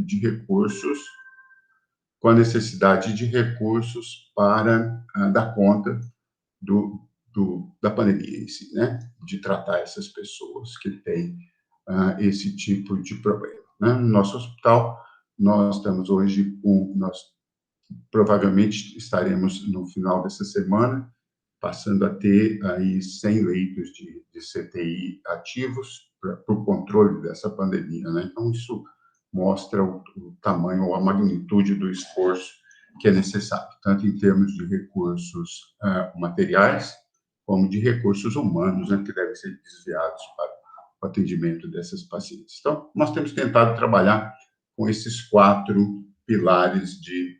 de recursos, com a necessidade de recursos para dar conta da pandemia em si, né? De tratar essas pessoas que têm esse tipo de problema, né? No nosso hospital, nós estamos hoje nós provavelmente estaremos no final dessa semana passando a ter aí 100 leitos de CTI ativos para o controle dessa pandemia, né? Então, isso mostra o tamanho ou a magnitude do esforço que é necessário, tanto em termos de recursos materiais, como de recursos humanos, né, que devem ser desviados para o atendimento dessas pacientes. Então, nós temos tentado trabalhar com esses 4 pilares de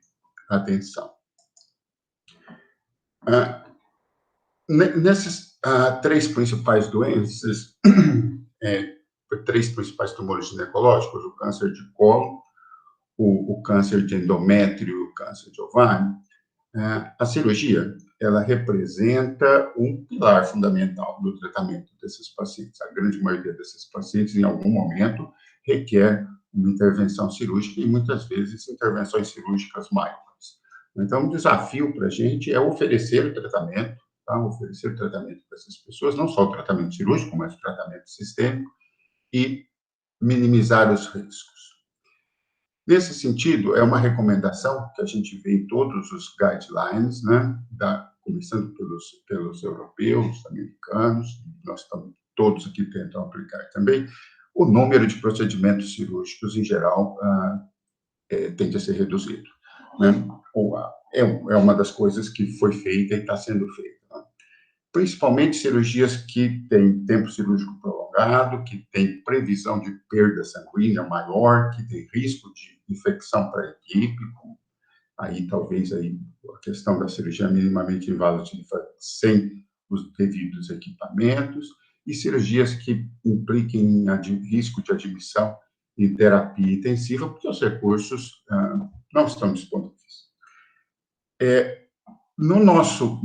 atenção. Nessas 3 principais doenças, 3 principais tumores ginecológicos, o câncer de colo, o câncer de endométrio e o câncer de ovário, a cirurgia, ela representa um pilar fundamental do tratamento desses pacientes. A grande maioria desses pacientes, em algum momento, requer uma intervenção cirúrgica e, muitas vezes, intervenções cirúrgicas maiores. Então, o desafio para a gente é oferecer tratamento, tá? Oferecer tratamento para essas pessoas, não só o tratamento cirúrgico, mas o tratamento sistêmico e minimizar os riscos. Nesse sentido, é uma recomendação que a gente vê em todos os guidelines, né? Começando pelos europeus, americanos, nós estamos todos aqui tentando aplicar também, o número de procedimentos cirúrgicos, em geral, tende a ser reduzido, né? É uma das coisas que foi feita e está sendo feita, né? Principalmente cirurgias que têm tempo cirúrgico prolongado, que têm previsão de perda sanguínea maior, que tem risco de infecção para a equipe, aí talvez aí a questão da cirurgia minimamente invasiva sem os devidos equipamentos, e cirurgias que impliquem risco de admissão em terapia intensiva, porque os recursos não estão disponíveis. No nosso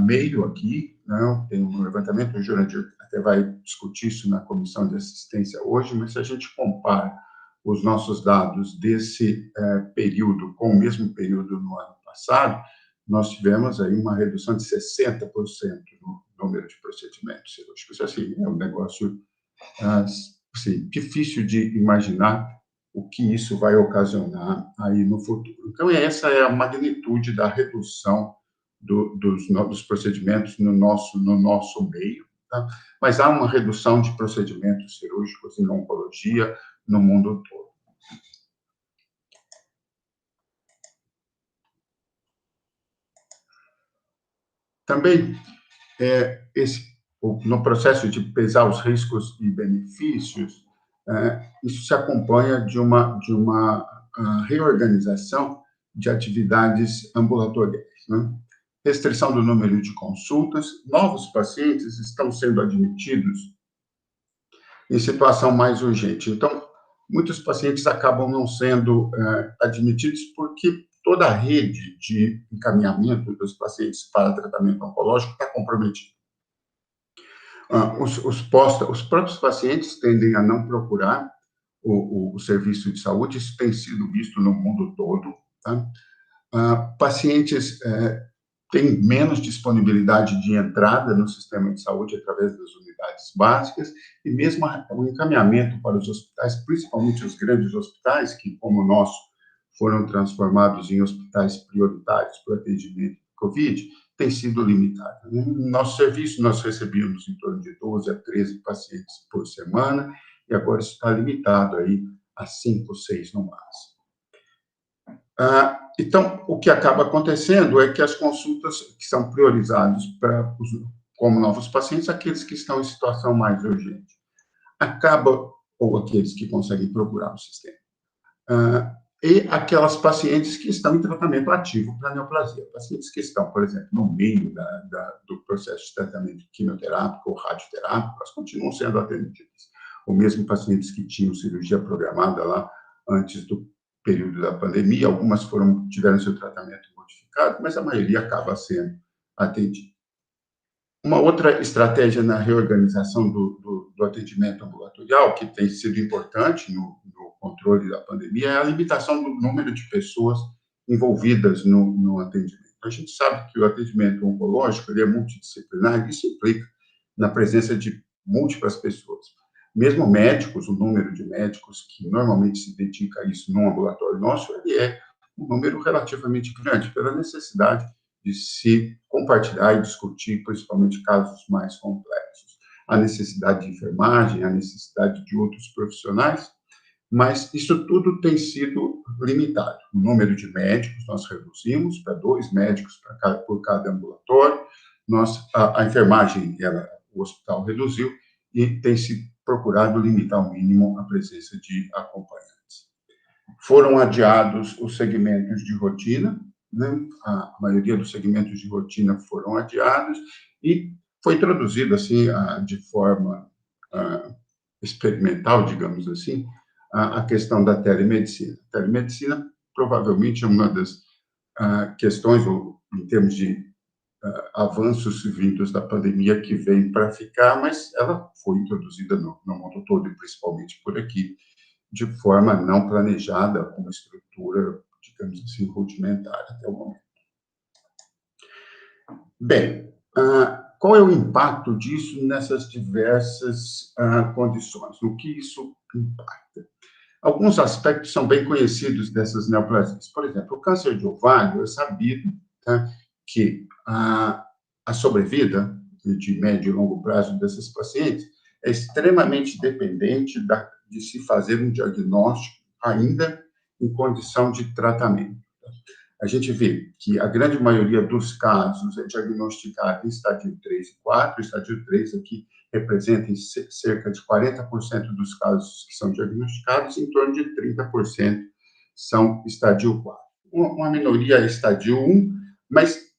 meio aqui, né, tem um levantamento, o Jurandir até vai discutir isso na comissão de assistência hoje, mas se a gente compara os nossos dados desse período com o mesmo período no ano passado, nós tivemos aí uma redução de 60% no número de procedimentos cirúrgicos. Assim, é um negócio assim, difícil de imaginar o que isso vai ocasionar aí no futuro. Então, essa é a magnitude da redução dos procedimentos no nosso meio, tá? Mas há uma redução de procedimentos cirúrgicos em oncologia no mundo todo. Também, no processo de pesar os riscos e benefícios, isso se acompanha de uma reorganização de atividades ambulatoriais, né? Restrição do número de consultas, novos pacientes estão sendo admitidos em situação mais urgente. Então, muitos pacientes acabam não sendo admitidos porque toda a rede de encaminhamento dos pacientes para tratamento oncológico está comprometida. Os próprios pacientes tendem a não procurar o serviço de saúde, isso tem sido visto no mundo todo, tá? Pacientes têm menos disponibilidade de entrada no sistema de saúde através das unidades básicas, e mesmo o encaminhamento para os hospitais, principalmente os grandes hospitais, que, como o nosso, foram transformados em hospitais prioritários para o atendimento de Covid, tem sido limitado. No nosso serviço, nós recebíamos em torno de 12 a 13 pacientes por semana, e agora isso está limitado aí a 5 ou 6 no máximo. Então, o que acaba acontecendo é que as consultas que são priorizadas como novos pacientes, aqueles que estão em situação mais urgente, ou aqueles que conseguem procurar o sistema, e aquelas pacientes que estão em tratamento ativo para neoplasia, pacientes que estão, por exemplo, no meio do processo de tratamento quimioterápico ou radioterápico, elas continuam sendo atendidas, ou mesmo pacientes que tinham cirurgia programada lá antes do período da pandemia, algumas tiveram seu tratamento modificado, mas a maioria acaba sendo atendida. Uma outra estratégia na reorganização do atendimento ambulatorial, que tem sido importante no controle da pandemia, é a limitação do número de pessoas envolvidas no atendimento. A gente sabe que o atendimento oncológico ele é multidisciplinar, e isso implica na presença de múltiplas pessoas. Mesmo médicos, o número de médicos que normalmente se dedica a isso no ambulatório nosso, ele é um número relativamente grande, pela necessidade de se compartilhar e discutir, principalmente casos mais complexos. A necessidade de enfermagem, a necessidade de outros profissionais, mas isso tudo tem sido limitado. O número de médicos nós reduzimos para 2 médicos por cada ambulatório, a enfermagem, o hospital reduziu, e tem se procurado limitar ao mínimo a presença de acompanhantes. Foram adiados os segmentos de rotina, né? A maioria dos segmentos de rotina foram adiados e foi introduzido assim de forma experimental, digamos assim, a questão da telemedicina. A telemedicina provavelmente é uma das questões, em termos de avanços vindos da pandemia, que vem para ficar, mas ela foi introduzida no mundo todo, e principalmente por aqui, de forma não planejada, com uma estrutura, digamos assim, rudimentar até o momento. Bem, qual é o impacto disso nessas diversas condições? No que isso impacta? Alguns aspectos são bem conhecidos dessas neoplasias. Por exemplo, o câncer de ovário é sabido, tá, que a sobrevida de médio e longo prazo dessas pacientes é extremamente dependente de se fazer um diagnóstico ainda em condição de tratamento. A gente vê que a grande maioria dos casos é diagnosticada em estádio 3 e 4. O estádio 3 aqui representa cerca de 40% dos casos que são diagnosticados, em torno de 30% são estádio 4. Uma minoria é estádio 1, mas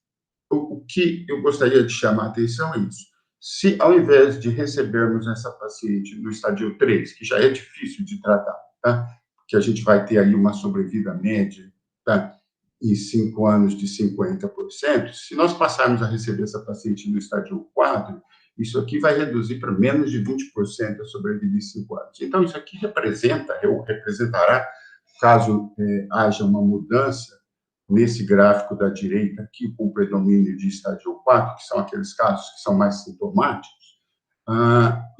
o que eu gostaria de chamar a atenção é isso. Se, ao invés de recebermos essa paciente no estádio 3, que já é difícil de tratar, tá? Que a gente vai ter aí uma sobrevida média, tá? Em 5 anos de 50%, se nós passarmos a receber essa paciente no estádio 4, isso aqui vai reduzir para menos de 20% a sobrevida em 5 anos. Então, isso aqui representará, caso haja uma mudança nesse gráfico da direita aqui, com predomínio de estádio 4, que são aqueles casos que são mais sintomáticos,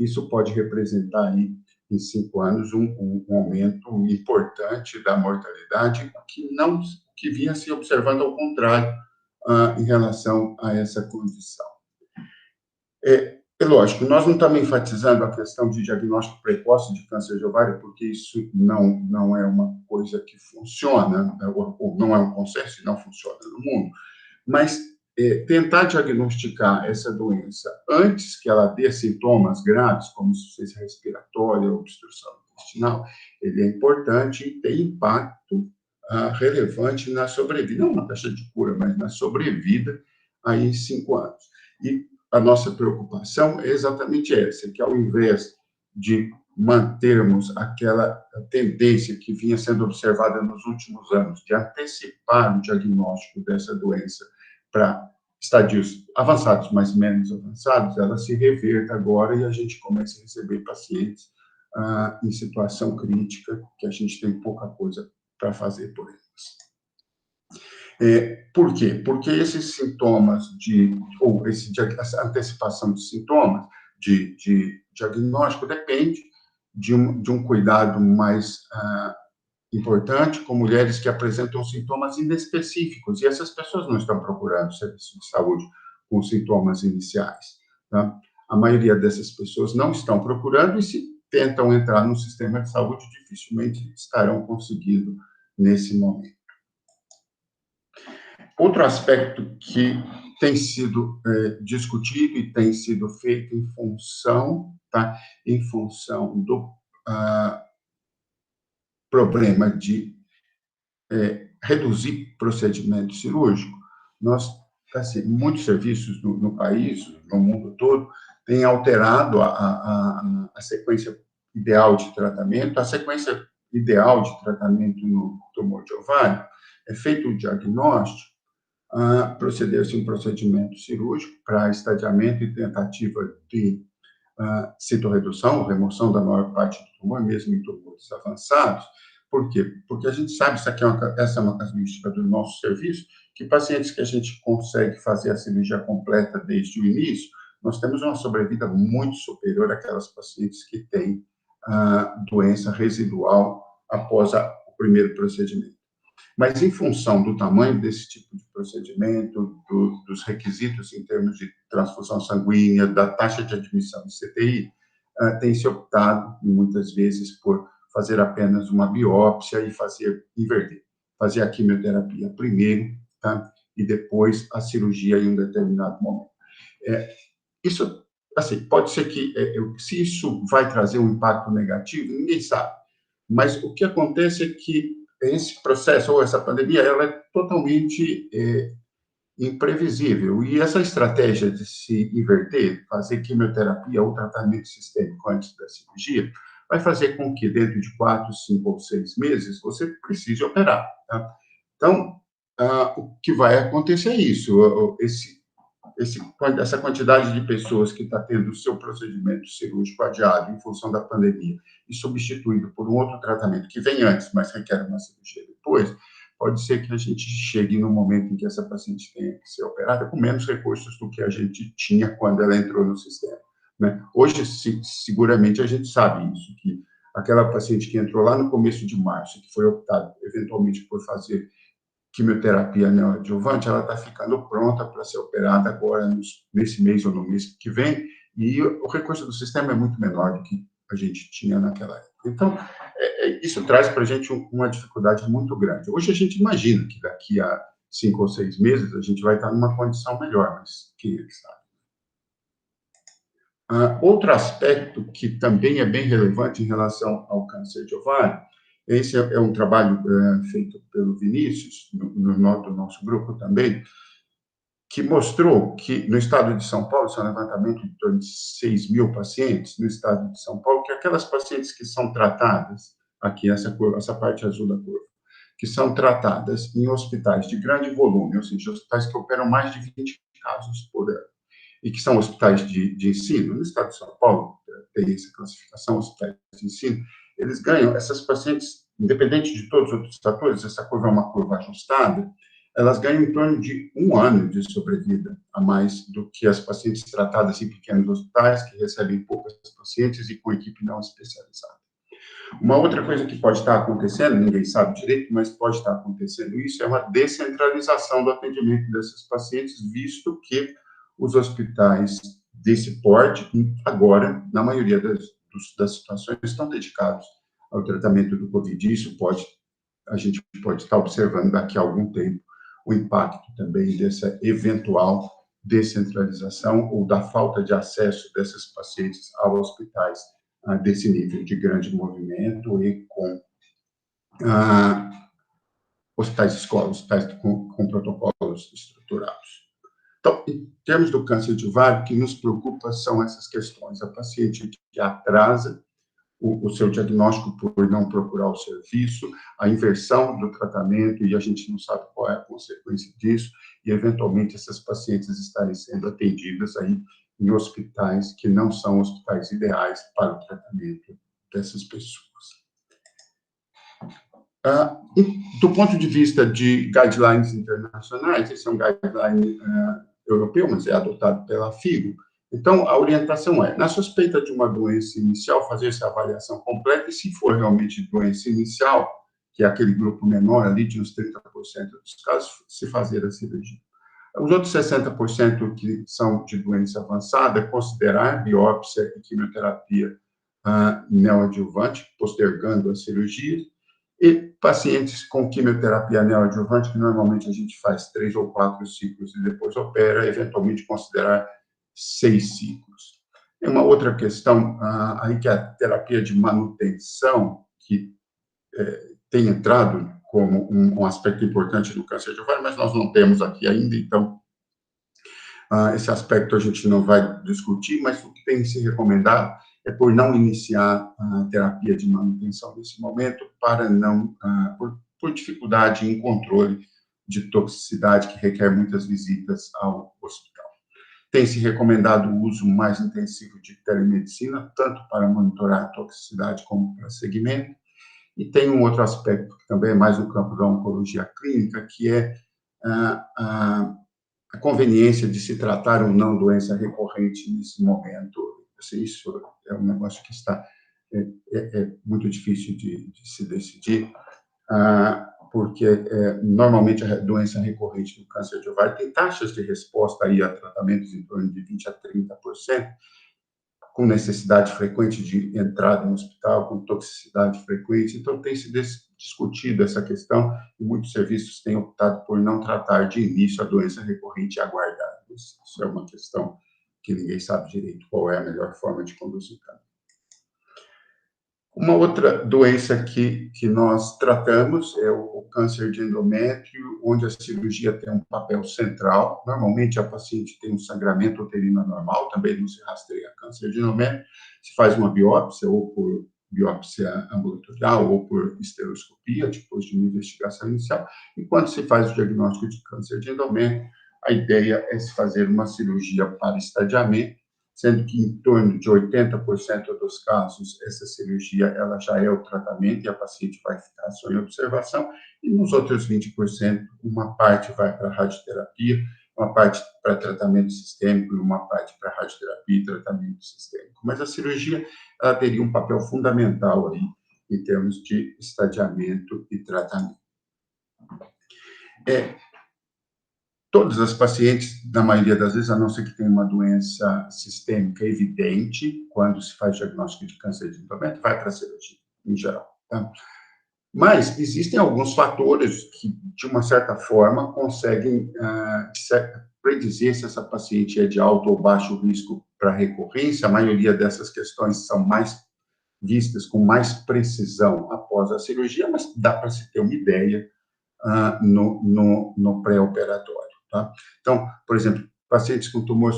isso pode representar aí, em 5 anos, um aumento importante da mortalidade, que vinha se observando ao contrário em relação a essa condição. É lógico, nós não estamos enfatizando a questão de diagnóstico precoce de câncer de ovário, porque isso não é uma coisa que funciona, ou não é um consenso e não funciona no mundo, mas tentar diagnosticar essa doença antes que ela dê sintomas graves, como insuficiência respiratória, obstrução intestinal, ele é importante e tem impacto relevante na sobrevida, não na taxa de cura, mas na sobrevida aí em 5 anos. E a nossa preocupação é exatamente essa, que ao invés de mantermos aquela tendência que vinha sendo observada nos últimos anos, de antecipar o diagnóstico dessa doença para estadios avançados, mas menos avançados, ela se reverta agora e a gente começa a receber pacientes em situação crítica, que a gente tem pouca coisa para fazer por eles. Por quê? Porque esses sintomas essa antecipação de sintomas, de diagnóstico, depende de um cuidado mais importante com mulheres que apresentam sintomas inespecíficos, e essas pessoas não estão procurando serviço de saúde com sintomas iniciais, tá? A maioria dessas pessoas não estão procurando, e se tentam entrar no sistema de saúde, dificilmente estarão conseguindo nesse momento. Outro aspecto que tem sido discutido e tem sido feito em função do problema de reduzir procedimento cirúrgico, muitos serviços no país, no mundo todo, têm alterado a sequência ideal de tratamento. A sequência ideal de tratamento no tumor de ovário é feito o diagnóstico proceder-se um procedimento cirúrgico para estadiamento e tentativa de citorredução, remoção da maior parte do tumor, mesmo em tumores avançados. Por quê? Porque a gente sabe, essa é uma característica do nosso serviço, que pacientes que a gente consegue fazer a cirurgia completa desde o início, nós temos uma sobrevida muito superior àquelas pacientes que têm doença residual após o primeiro procedimento. Mas, em função do tamanho desse tipo de procedimento, dos requisitos em termos de transfusão sanguínea, da taxa de admissão de CTI, tem se optado, muitas vezes, por fazer apenas uma biópsia e inverter. Fazer a quimioterapia primeiro, tá? E depois a cirurgia em um determinado momento. Isso, assim, pode ser que, se isso vai trazer um impacto negativo, ninguém sabe. Mas o que acontece é que esse processo, ou essa pandemia, ela é totalmente imprevisível. E essa estratégia de se inverter, fazer quimioterapia ou tratamento sistêmico antes da cirurgia, vai fazer com que, dentro de 4, 5 ou 6 meses, você precise operar. Tá? Então, o que vai acontecer é isso. Essa quantidade de pessoas que está tendo o seu procedimento cirúrgico adiado em função da pandemia e substituído por um outro tratamento que vem antes, mas requer uma cirurgia depois, pode ser que a gente chegue no momento em que essa paciente tenha que ser operada com menos recursos do que a gente tinha quando ela entrou no sistema. Né? Hoje, seguramente, a gente sabe isso, que aquela paciente que entrou lá no começo de março, que foi optado eventualmente por fazer quimioterapia neoadjuvante, ela está ficando pronta para ser operada agora, nesse mês ou no mês que vem, e o recurso do sistema é muito menor do que a gente tinha naquela época. Então, isso traz para a gente uma dificuldade muito grande. Hoje a gente imagina que daqui a 5 ou 6 meses a gente vai estar numa condição melhor, mas quem sabe? Outro aspecto que também é bem relevante em relação ao câncer de ovário, esse é um trabalho feito pelo Vinícius, do nosso grupo também, que mostrou que no estado de São Paulo, isso é um levantamento de torno de 6 mil pacientes no estado de São Paulo, que aquelas pacientes que são tratadas, aqui essa parte azul da curva, que são tratadas em hospitais de grande volume, ou seja, hospitais que operam mais de 20 casos por ano, e que são hospitais de ensino, no estado de São Paulo, tem essa classificação, hospitais de ensino, eles ganham, essas pacientes, independente de todos os outros fatores, essa curva é uma curva ajustada, elas ganham em torno de 1 ano de sobrevida a mais do que as pacientes tratadas em pequenos hospitais, que recebem poucas pacientes e com equipe não especializada. Uma outra coisa que pode estar acontecendo, ninguém sabe direito, mas pode estar acontecendo isso, é uma descentralização do atendimento desses pacientes, visto que os hospitais desse porte, agora, na maioria das situações, estão dedicados ao tratamento do Covid. Isso a gente pode estar observando daqui a algum tempo o impacto também dessa eventual descentralização ou da falta de acesso desses pacientes aos hospitais desse nível de grande movimento e com hospitais de escola, hospitais com protocolos estruturados. Então, em termos do câncer de ovário, o que nos preocupa são essas questões. A paciente que atrasa o seu diagnóstico por não procurar o serviço, a inversão do tratamento, e a gente não sabe qual é a consequência disso, e, eventualmente, essas pacientes estarem sendo atendidas aí em hospitais que não são hospitais ideais para o tratamento dessas pessoas. Do ponto de vista de guidelines internacionais, esse é um guideline europeu, mas é adotado pela FIGO. Então, a orientação é, na suspeita de uma doença inicial, fazer essa avaliação completa e, se for realmente doença inicial, que é aquele grupo menor ali, de uns 30% dos casos, se fazer a cirurgia. Os outros 60% que são de doença avançada, considerar biópsia e quimioterapia neoadjuvante, postergando a cirurgia, e pacientes com quimioterapia neoadjuvante, que normalmente a gente faz 3 ou 4 ciclos e depois opera, eventualmente considerar 6 ciclos. Tem uma outra questão aí, que é a terapia de manutenção, que tem entrado como um aspecto importante do câncer de ovário, mas nós não temos aqui ainda, então esse aspecto a gente não vai discutir, mas o que tem se recomendado é por não iniciar a terapia de manutenção nesse momento, para não, por dificuldade em controle de toxicidade que requer muitas visitas ao hospital. Tem se recomendado o uso mais intensivo de telemedicina, tanto para monitorar a toxicidade como para segmento. E tem um outro aspecto que também é mais no campo da oncologia clínica, que é a conveniência de se tratar ou não doença recorrente nesse momento. Isso é um negócio que está muito difícil de se decidir, porque normalmente a doença recorrente do câncer de ovário tem taxas de resposta aí a tratamentos em torno de 20% a 30%, com necessidade frequente de entrada no hospital, com toxicidade frequente. Então, tem se discutido essa questão e muitos serviços têm optado por não tratar de início a doença recorrente e aguardar. Isso é uma questão que ninguém sabe direito qual é a melhor forma de conduzir. Uma outra doença que nós tratamos é o câncer de endométrio, onde a cirurgia tem um papel central. Normalmente, a paciente tem um sangramento uterino anormal, também não se rastreia câncer de endométrio, se faz uma biópsia, ou por biópsia ambulatorial, ou por esteroscopia, depois de uma investigação inicial. E quando se faz o diagnóstico de câncer de endométrio, a ideia é se fazer uma cirurgia para estadiamento, sendo que em torno de 80% dos casos, essa cirurgia ela já é o tratamento e a paciente vai ficar só em observação, e nos outros 20%, uma parte vai para radioterapia, uma parte para tratamento sistêmico e uma parte para radioterapia e tratamento sistêmico. Mas a cirurgia ela teria um papel fundamental aí em termos de estadiamento e tratamento. Todas as pacientes, na maioria das vezes, a não ser que tenha uma doença sistêmica evidente, quando se faz diagnóstico de câncer de endométrio, vai para a cirurgia, em geral. Tá? Mas existem alguns fatores que, de uma certa forma, conseguem predizer se essa paciente é de alto ou baixo risco para recorrência. A maioria dessas questões são mais vistas com mais precisão após a cirurgia, mas dá para se ter uma ideia no pré-operatório. Tá? Então, por exemplo, pacientes com tumor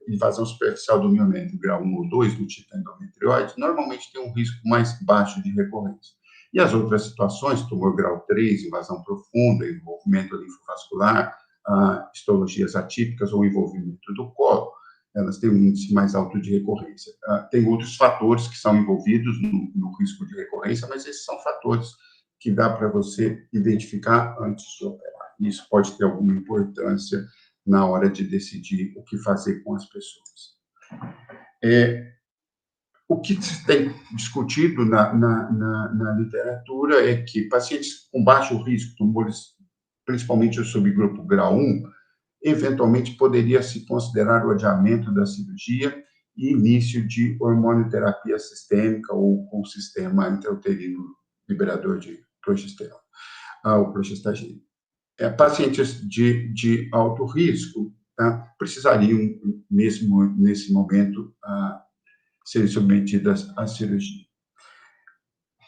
invasão superficial do miométrio, grau 1 ou 2, do tipo endometriose, normalmente têm um risco mais baixo de recorrência. E as outras situações, tumor grau 3, invasão profunda, envolvimento linfovascular, histologias atípicas ou envolvimento do colo, elas têm um índice mais alto de recorrência. Tem outros fatores que são envolvidos no risco de recorrência, mas esses são fatores que dá para você identificar antes de operar. Isso pode ter alguma importância na hora de decidir o que fazer com as pessoas. O que se tem discutido na literatura é que pacientes com baixo risco, tumores, principalmente o subgrupo grau 1, eventualmente poderia se considerar o adiamento da cirurgia e início de hormonioterapia sistêmica ou com sistema intrauterino liberador de progesterona, ou progestagina. Pacientes de alto risco precisariam, mesmo nesse momento, serem submetidas à cirurgia.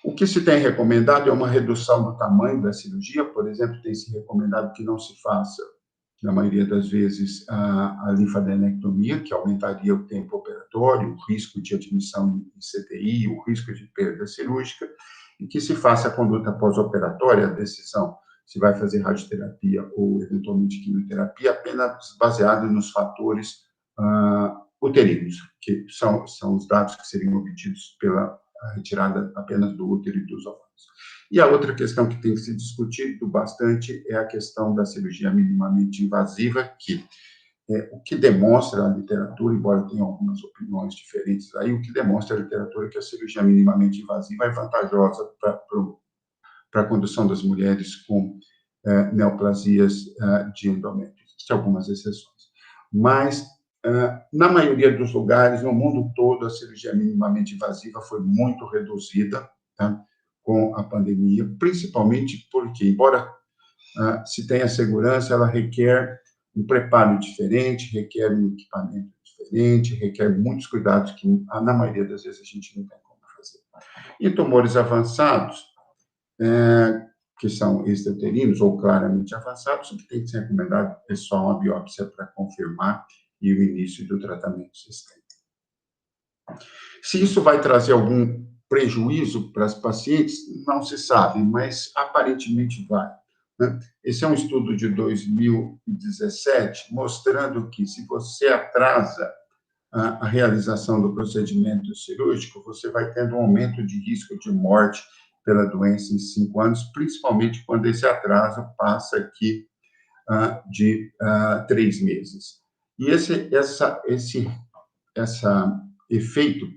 O que se tem recomendado é uma redução do tamanho da cirurgia. Por exemplo, tem se recomendado que não se faça, na maioria das vezes, a linfadenectomia, que aumentaria o tempo operatório, o risco de admissão em CTI, o risco de perda cirúrgica, e que se faça a conduta pós-operatória, a decisão se vai fazer radioterapia ou, eventualmente, quimioterapia, apenas baseado nos fatores uterinos, que são os dados que seriam obtidos pela retirada apenas do útero e dos ovários. E a outra questão que tem que se discutido bastante é a questão da cirurgia minimamente invasiva, que o que demonstra a literatura, embora tenha algumas opiniões diferentes aí, o que demonstra a literatura é que a cirurgia minimamente invasiva é vantajosa para a condução das mulheres com neoplasias de endométrio. Existem algumas exceções. Mas, na maioria dos lugares, no mundo todo, a cirurgia minimamente invasiva foi muito reduzida, tá? Com a pandemia, principalmente porque, embora se tenha segurança, ela requer um preparo diferente, requer um equipamento diferente, requer muitos cuidados que, na maioria das vezes, a gente não tem como fazer. Em tumores avançados, que são extrauterinos ou claramente avançados, o que tem que ser recomendado é só uma biópsia para confirmar e o início do tratamento sistêmico. Se isso vai trazer algum prejuízo para as pacientes, não se sabe, mas aparentemente vai, né? Esse é um estudo de 2017, mostrando que se você atrasa a realização do procedimento cirúrgico, você vai tendo um aumento de risco de morte pela doença em 5 anos, principalmente quando esse atraso passa aqui de 3 meses. E esse efeito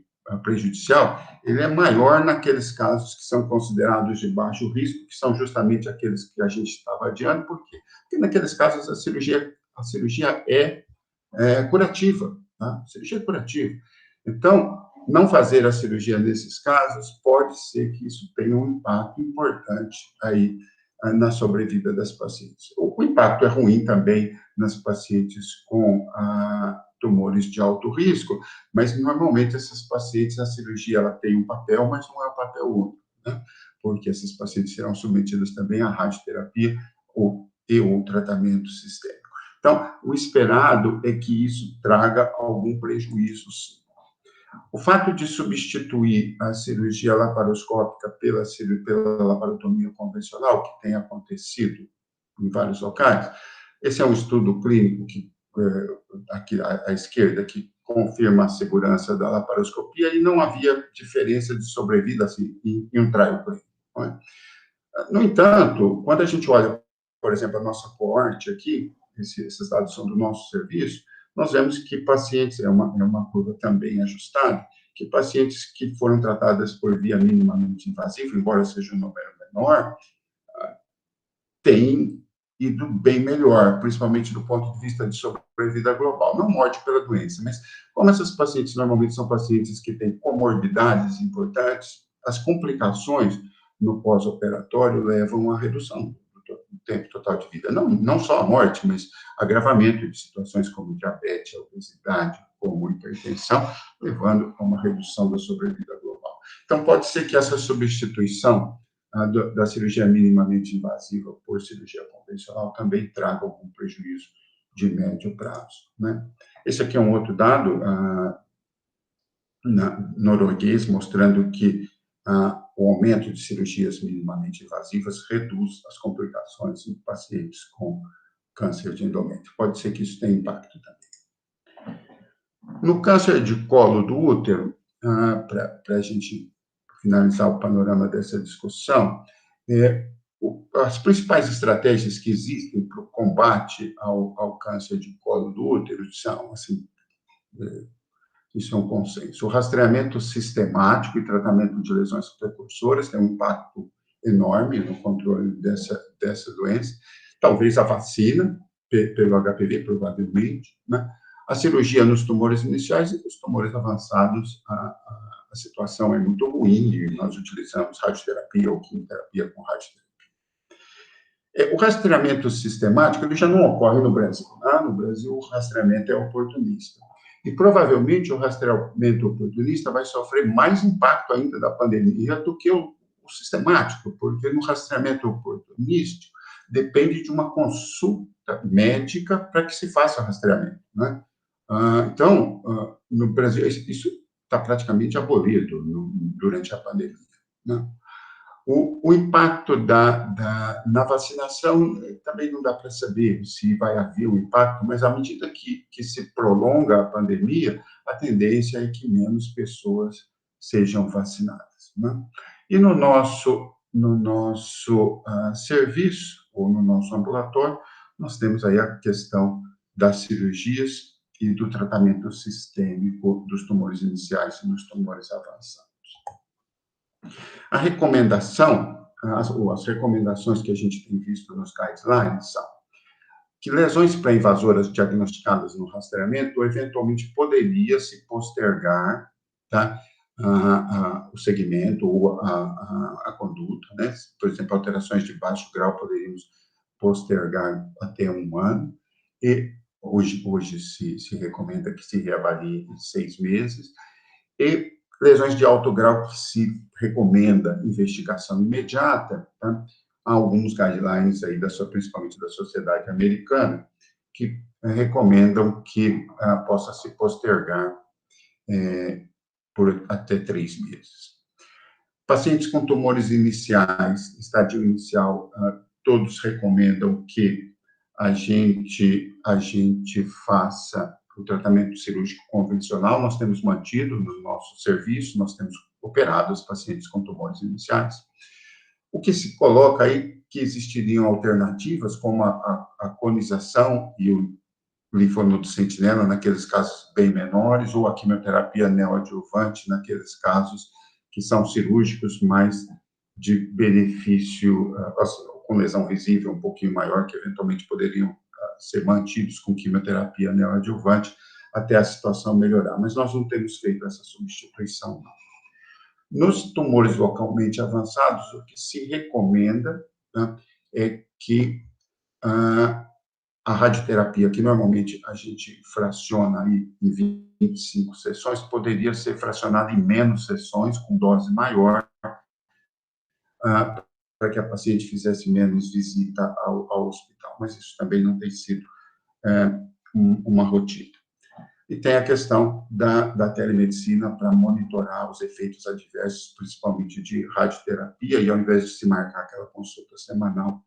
prejudicial, ele é maior naqueles casos que são considerados de baixo risco, que são justamente aqueles que a gente estava adiando. Por quê? Porque naqueles casos a cirurgia é curativa, tá? Cirurgia é curativa. Então, não fazer a cirurgia nesses casos pode ser que isso tenha um impacto importante aí na sobrevida das pacientes. O impacto é ruim também nas pacientes com tumores de alto risco, mas normalmente essas pacientes, a cirurgia ela tem um papel, mas não é um papel único, né? Porque essas pacientes serão submetidas também à radioterapia ou tratamento sistêmico. Então, o esperado é que isso traga algum prejuízo, sim. O fato de substituir a cirurgia laparoscópica pela laparotomia convencional, que tem acontecido em vários locais, esse é um estudo clínico que, aqui à esquerda, que confirma a segurança da laparoscopia e não havia diferença de sobrevida assim, em um trial clínico. Não é? No entanto, quando a gente olha, por exemplo, a nossa coorte aqui, esses dados são do nosso serviço, nós vemos que pacientes, é uma curva também ajustada, que pacientes que foram tratadas por via minimamente invasiva, embora seja um número menor, têm ido bem melhor, principalmente do ponto de vista de sobrevida global. Não morte pela doença, mas como essas pacientes normalmente são pacientes que têm comorbidades importantes, as complicações no pós-operatório levam à redução do tempo total de vida. Não só a morte, mas agravamento de situações como diabetes, obesidade, como hipertensão, levando a uma redução da sobrevida global. Então, pode ser que essa substituição da cirurgia minimamente invasiva por cirurgia convencional também traga algum prejuízo de médio prazo, né? Esse aqui é um outro dado norueguês, mostrando que o aumento de cirurgias minimamente invasivas reduz as complicações em pacientes com câncer de endométrio. Pode ser que isso tenha impacto também. No câncer de colo do útero, para a gente finalizar o panorama dessa discussão, as principais estratégias que existem para o combate ao câncer de colo do útero são, assim, isso é um consenso. O rastreamento sistemático e tratamento de lesões precursoras tem um impacto enorme no controle dessa doença. Talvez a vacina, pelo HPV, provavelmente, né? A cirurgia nos tumores iniciais e nos tumores avançados, a situação é muito ruim e nós utilizamos radioterapia ou quimioterapia com radioterapia. O rastreamento sistemático ele já não ocorre no Brasil. No Brasil, o rastreamento é oportunista. E, provavelmente, o rastreamento oportunista vai sofrer mais impacto ainda da pandemia do que o sistemático, porque no rastreamento oportunístico depende de uma consulta médica para que se faça o rastreamento, né? Então, no Brasil, isso está praticamente abolido durante a pandemia, né? O impacto na vacinação também não dá para saber se vai haver um impacto, mas à medida que se prolonga a pandemia, a tendência é que menos pessoas sejam vacinadas, né? E no nosso serviço, ou no nosso ambulatório, nós temos aí a questão das cirurgias e do tratamento sistêmico dos tumores iniciais e dos tumores avançados. A recomendação, as recomendações que a gente tem visto nos guidelines são que lesões pré-invasoras diagnosticadas no rastreamento eventualmente poderia se postergar, tá? O segmento ou a conduta, né? Por exemplo, alterações de baixo grau poderíamos postergar até 1 ano, e hoje se recomenda que se reavalie em 6 meses, e lesões de alto grau que se recomenda investigação imediata, tá? Há alguns guidelines aí, principalmente da Sociedade Americana, que recomendam que possa se postergar por até 3 meses. Pacientes com tumores iniciais, estadio inicial todos recomendam que a gente faça o tratamento cirúrgico convencional. Nós temos mantido no nosso serviço, nós temos operado os pacientes com tumores iniciais. O que se coloca aí que existiriam alternativas, como a conização e o linfonodo sentinela, naqueles casos bem menores, ou a quimioterapia neoadjuvante, naqueles casos que são cirúrgicos, mas de benefício, com lesão visível um pouquinho maior, que eventualmente poderiam ser mantidos com quimioterapia neoadjuvante até a situação melhorar. Mas nós não temos feito essa substituição, não. Nos tumores localmente avançados, o que se recomenda, né, é que a radioterapia, que normalmente a gente fraciona aí em 25 sessões, poderia ser fracionada em menos sessões, com dose maior, para que a paciente fizesse menos visita ao hospital. Mas isso também não tem sido uma rotina. E tem a questão da telemedicina para monitorar os efeitos adversos, principalmente de radioterapia, e ao invés de se marcar aquela consulta semanal,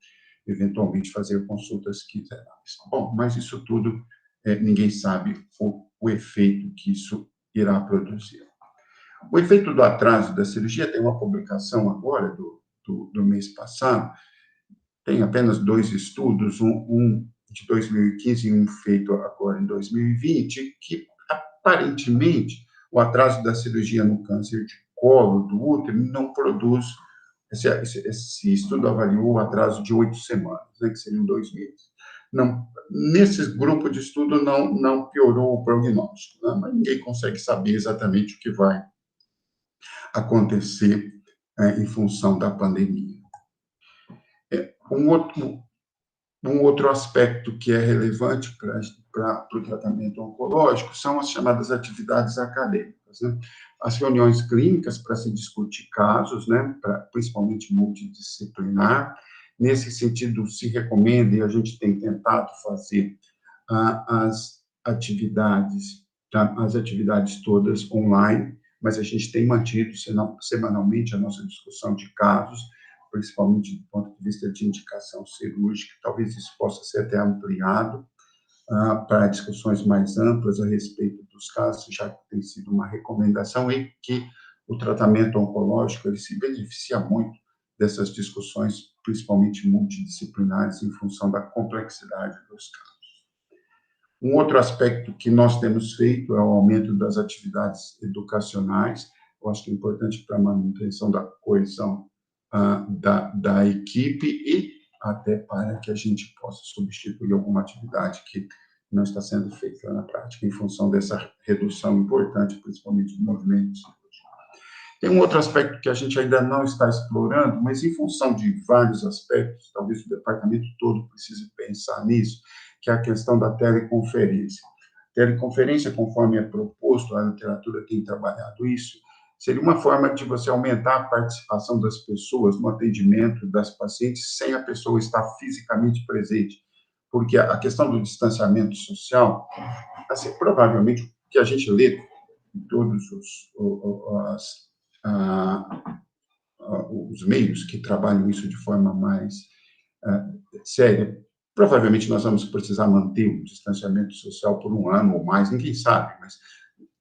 eventualmente fazer consultas quinzenais. Bom, mas isso tudo, ninguém sabe o efeito que isso irá produzir. O efeito do atraso da cirurgia, tem uma publicação agora, do mês passado, tem apenas 2 estudos, um de 2015 e um feito agora em 2020, que aparentemente o atraso da cirurgia no câncer de colo do útero não produz. Esse estudo avaliou o atraso de 8 semanas, né, que seriam 2 meses. Não, nesse grupo de estudo não piorou o prognóstico, né, mas ninguém consegue saber exatamente o que vai acontecer em função da pandemia. Um outro aspecto que é relevante para o tratamento oncológico são as chamadas atividades acadêmicas, né? As reuniões clínicas para se discutir casos, né, principalmente multidisciplinar. Nesse sentido, se recomenda, e a gente tem tentado fazer as atividades todas online, mas a gente tem mantido semanalmente a nossa discussão de casos, principalmente do ponto de vista de indicação cirúrgica. Talvez isso possa ser até ampliado para discussões mais amplas a respeito dos casos, já que tem sido uma recomendação, e que o tratamento oncológico ele se beneficia muito dessas discussões, principalmente multidisciplinares, em função da complexidade dos casos. Um outro aspecto que nós temos feito é o aumento das atividades educacionais. Eu acho que é importante para a manutenção da coesão da equipe e até para que a gente possa substituir alguma atividade que não está sendo feita na prática, em função dessa redução importante, principalmente de movimentos. Tem um outro aspecto que a gente ainda não está explorando, mas em função de vários aspectos, talvez o departamento todo precise pensar nisso, que é a questão da teleconferência. Teleconferência, conforme é proposto, a literatura tem trabalhado isso, seria uma forma de você aumentar a participação das pessoas no atendimento das pacientes sem a pessoa estar fisicamente presente, porque a questão do distanciamento social, assim, provavelmente, o que a gente lê em todos os meios que trabalham isso de forma mais séria, provavelmente nós vamos precisar manter o distanciamento social por 1 ano ou mais, ninguém sabe, mas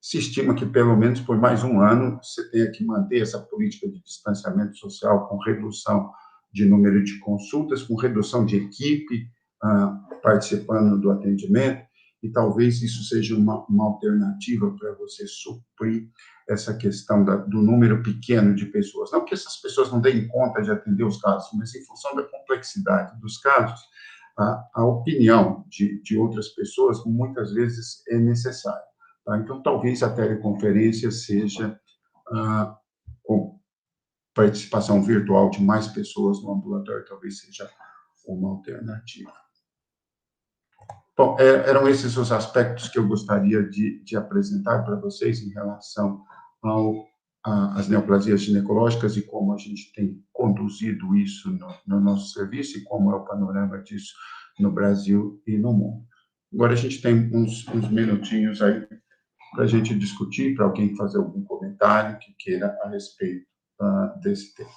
se estima que pelo menos por mais 1 ano você tenha que manter essa política de distanciamento social com redução de número de consultas, com redução de equipe participando do atendimento, e talvez isso seja uma alternativa para você suprir essa questão do número pequeno de pessoas. Não que essas pessoas não deem conta de atender os casos, mas em função da complexidade dos casos, a opinião de outras pessoas muitas vezes é necessária. Tá? Então, talvez a teleconferência seja, com participação virtual de mais pessoas no ambulatório, talvez seja uma alternativa. Bom, eram esses os aspectos que eu gostaria de apresentar para vocês em relação às neoplasias ginecológicas e como a gente tem conduzido isso no nosso serviço e como é o panorama disso no Brasil e no mundo. Agora a gente tem uns minutinhos aí para a gente discutir, para alguém fazer algum comentário que queira a respeito desse tema.